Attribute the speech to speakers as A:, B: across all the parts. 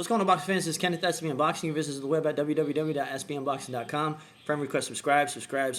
A: What's going on, boxing fans? This is Kenneth, SB Unboxing. You visit the web at www.sbunboxing.com. Friend request, subscribe. Let's go ahead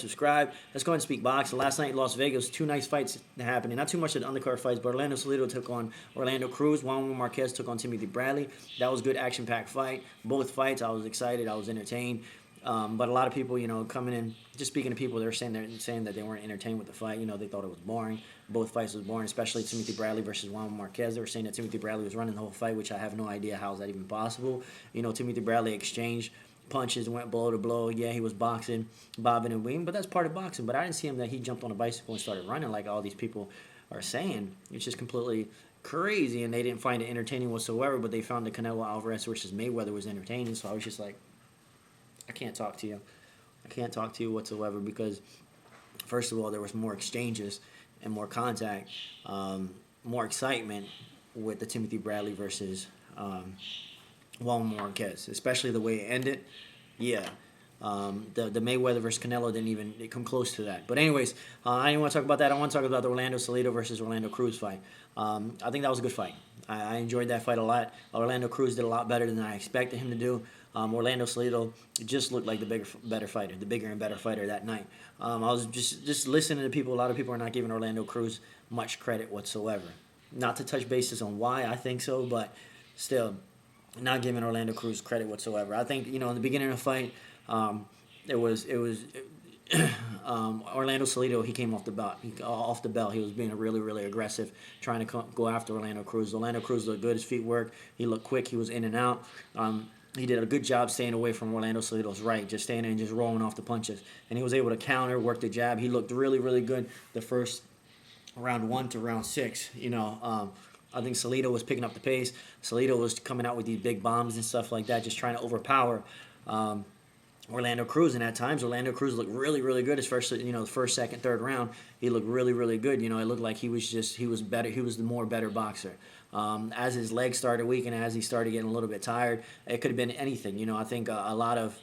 A: and speak boxing. Last night in Las Vegas, 2 nice fights happening. Not too much of the undercard fights, but Orlando Salido took on Orlando Cruz. Juan Marquez took on Timothy Bradley. That was a good action-packed fight. Both fights, I was excited. I was entertained. But a lot of people, coming in, just speaking to people, they're saying that they weren't entertained with the fight. They thought it was boring. Both fights was boring, especially Timothy Bradley versus Juan Marquez. They were saying that Timothy Bradley was running the whole fight, which I have no idea how is that even possible. Timothy Bradley exchanged punches, went blow to blow. Yeah, he was boxing, bobbing and weaving, but that's part of boxing. But I didn't see him that he jumped on a bicycle and started running like all these people are saying. It's just completely crazy, and they didn't find it entertaining whatsoever. But they found the Canelo Alvarez versus Mayweather was entertaining, so I was just like, I can't talk to you. I can't talk to you whatsoever because, first of all, there was more exchanges and more contact, more excitement with the Timothy Bradley versus Juan Marquez, especially the way it ended. Yeah. The Mayweather versus Canelo didn't even come close to that. But anyways, I didn't want to talk about that. I want to talk about the Orlando Salido versus Orlando Cruz fight. I think that was a good fight. I enjoyed that fight a lot. Orlando Cruz did a lot better than I expected him to do. Orlando Salido just looked like the bigger and better fighter that night. I was just listening to people. A lot of people are not giving Orlando Cruz much credit whatsoever. Not to touch bases on why I think so, but still not giving Orlando Cruz credit whatsoever. I think, in the beginning of the fight, it was Orlando Salido. He came off the bell. He was being really, really aggressive, trying to go after Orlando Cruz. Orlando Cruz looked good. His feet worked. He looked quick. He was in and out. He did a good job staying away from Orlando Salido's right, just staying in and just rolling off the punches. And he was able to counter, work the jab. He looked really, really good the first round 1 to round 6. I think Salido was picking up the pace. Salido was coming out with these big bombs and stuff like that, just trying to overpower Orlando Cruz. And at times, Orlando Cruz looked really, really good. His first, the first, second, third round, he looked really, really good. It looked like he was better. He was the more better boxer. As his legs started weakening, as he started getting a little bit tired, it could have been anything. I think a lot of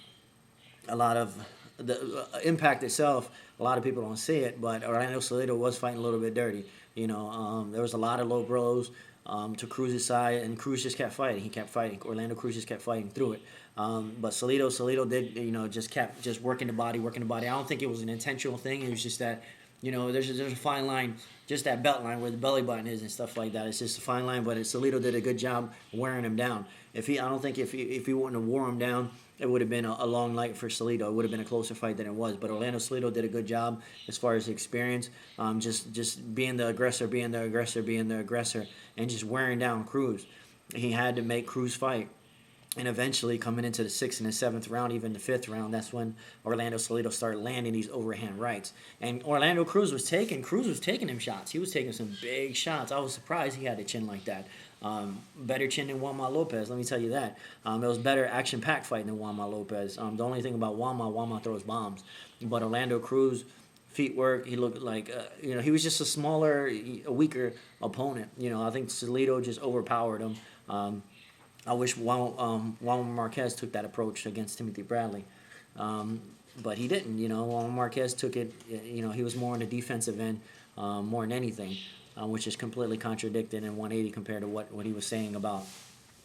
A: the impact itself, a lot of people don't see it, but Orlando Salido was fighting a little bit dirty. There was a lot of low blows to Cruz's side, and Cruz just kept fighting. He kept fighting. Orlando Cruz just kept fighting through it. But Salido did, just kept just working the body. I don't think it was an intentional thing. It was just that, there's a fine line, just that belt line where the belly button is and stuff like that. It's just a fine line, but Salido did a good job wearing him down. I don't think if he wouldn't have wore him down, it would have been a long night for Salido. It would have been a closer fight than it was. But Orlando Salido did a good job as far as experience, just being the aggressor, and just wearing down Cruz. He had to make Cruz fight. And eventually, coming into the 6th and the 7th round, even the 5th round, that's when Orlando Salido started landing these overhand rights. And Orlando Cruz was taking him shots. He was taking some big shots. I was surprised he had a chin like that. Better chin than Juan Lopez, let me tell you that. It was better action-packed fight than Juan Lopez. The only thing about Juan throws bombs. But Orlando Cruz, feet work, he looked like, he was just a weaker opponent. I think Salido just overpowered him. I wish Juan Marquez took that approach against Timothy Bradley. But he didn't. Juan Marquez took it, he was more on the defensive end more than anything, which is completely contradicted in 180 compared to what he was saying about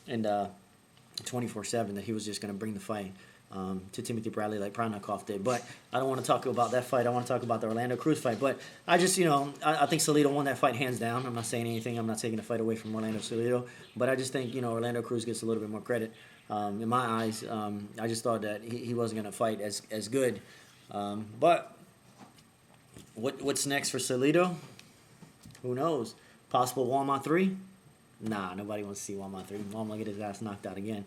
A: in 24/7, that he was just going to bring the fight to Timothy Bradley like Pranakov did. But I don't want to talk about that fight. I want to talk about the Orlando Cruz fight. But I just, I think Salido won that fight hands down. I'm not saying anything. I'm not taking the fight away from Orlando Salido. But I just think, Orlando Cruz gets a little bit more credit. In my eyes, I just thought that he wasn't going to fight as good. But what's next for Salido? Who knows? Possible Walmart 3? Nah, nobody wants to see Walmart 3. Walmart get his ass knocked out again.